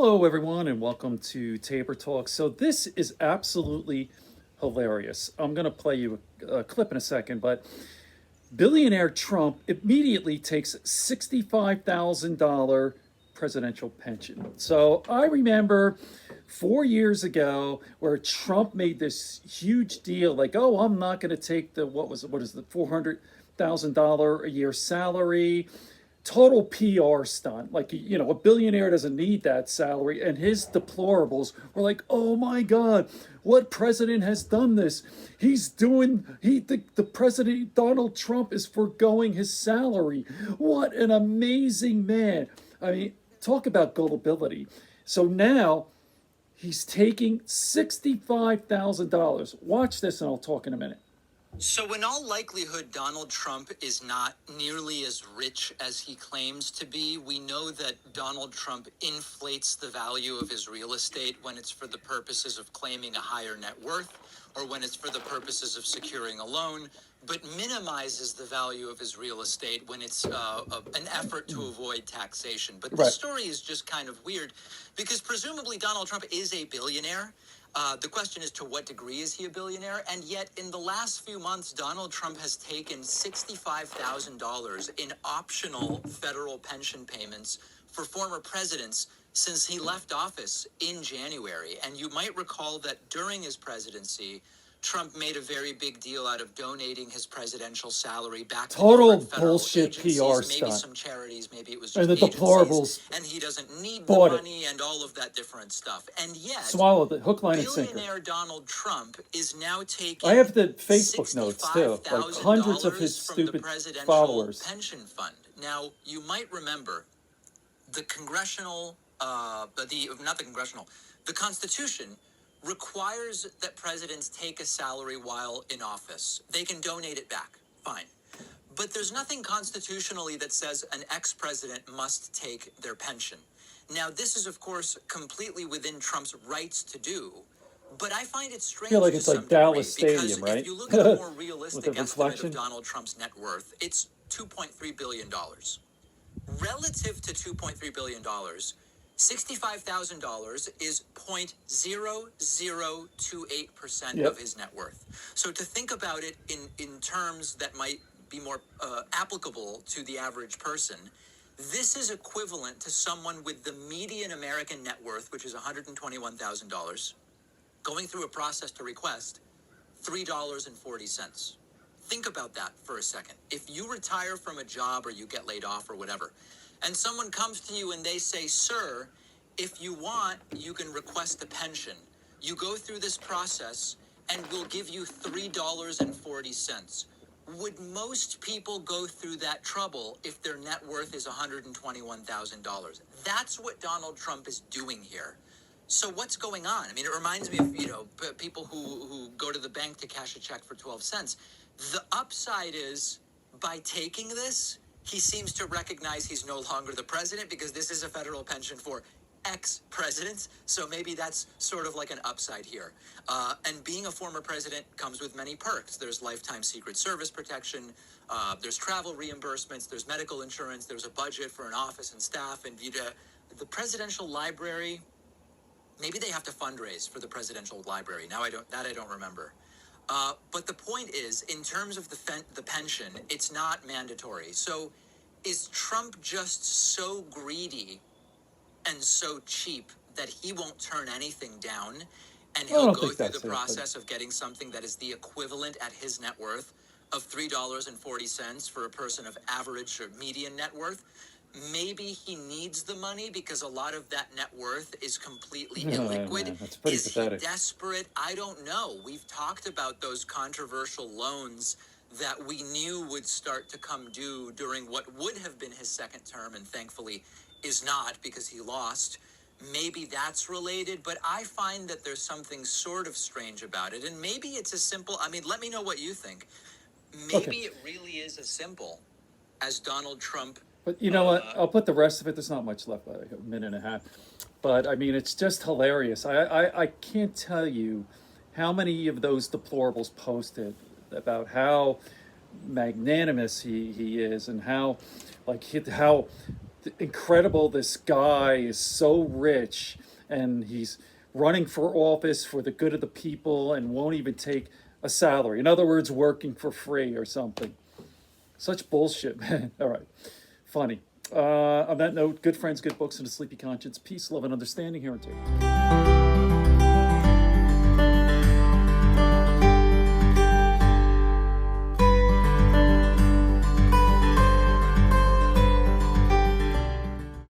Hello, everyone, and welcome to Tabor Talk. So, this is absolutely hilarious. I'm going to play you a clip in a second, but billionaire Trump immediately takes $65,000 presidential pension. So, I remember 4 years ago where Trump made this huge deal like, oh, I'm not going to take what is the $400,000 a year salary, total PR stunt. Like, a billionaire doesn't need that salary. And his deplorables were like, oh my God, what president has done this? The president, Donald Trump, is foregoing his salary. What an amazing man. I mean, talk about gullibility. So now he's taking $65,000. Watch this and I'll talk in a minute. So in all likelihood, Donald Trump is not nearly as rich as he claims to be. We know that Donald Trump inflates the value of his real estate when it's for the purposes of claiming a higher net worth or when it's for the purposes of securing a loan, but minimizes the value of his real estate when it's an effort to avoid taxation. But the story is just kind of weird because presumably Donald Trump is a billionaire. The question is, to what degree is he a billionaire? And yet, in the last few months, Donald Trump has taken $65,000 in optional federal pension payments for former presidents since he left office in January. And you might recall that during his presidency, Trump made a very big deal out of donating his presidential salary back to total federal bullshit agencies, PR maybe stunt. some charities, maybe it was And just the agencies, deplorables and he doesn't need the bought it. money and all of that different stuff. And yet, Swallowed it, hook, line, and sinker. billionaire Donald Trump is now taking I have the Facebook notes too, like hundreds of his from stupid the presidential followers. pension fund. Now, you might remember the the Constitution requires that presidents take a salary while in office. They can donate it back, fine. But there's nothing constitutionally that says an ex-president must take their pension. Now, this is, of course, completely within Trump's rights to do, but I find it strange. I feel like it's like Dallas Stadium, right? If you look at a more realistic estimate reflection of Donald Trump's net worth, it's $2.3 billion. Relative to $2.3 billion, $65,000 is 0.0028% of his net worth. So to think about it in terms that might be more applicable to the average person, this is equivalent to someone with the median American net worth, which is $121,000, going through a process to request $3.40. Think about that for a second. If you retire from a job or you get laid off or whatever, and someone comes to you and they say, sir, if you want, you can request a pension. You go through this process and we'll give you $3.40. Would most people go through that trouble if their net worth is $121,000? That's what Donald Trump is doing here. So what's going on? I mean, it reminds me of, people who go to the bank to cash a check for 12 cents. The upside is, by taking this, he seems to recognize he's no longer the president because this is a federal pension for ex-presidents. So maybe that's sort of like an upside here. And being a former president comes with many perks. There's lifetime Secret Service protection. There's travel reimbursements. There's medical insurance. There's a budget for an office and staff. And the presidential library, maybe they have to fundraise for the presidential library. Now I don't remember. But the point is, in terms of the pension, it's not mandatory. So is Trump just so greedy and so cheap that he won't turn anything down, and he'll go through the process of getting something that is the equivalent at his net worth of $3.40 for a person of average or median net worth? Maybe he needs the money because a lot of that net worth is completely illiquid. Man, that's pretty pathetic. He desperate? I don't know. We've talked about those controversial loans that we knew would start to come due during what would have been his second term, and thankfully is not because he lost. Maybe that's related, but I find that there's something sort of strange about it. And maybe it's as simple, let me know what you think. Maybe it really is as simple as Donald Trump. But you know what? I'll put the rest of it. There's not much left, like a minute and a half. But I mean, it's just hilarious. I can't tell you how many of those deplorables posted about how magnanimous he is and how incredible. This guy is so rich and he's running for office for the good of the people and won't even take a salary. In other words, working for free or something. Such bullshit, man. All right. Funny. On that note, good friends, good books, and a sleepy conscience. Peace, love, and understanding here and here.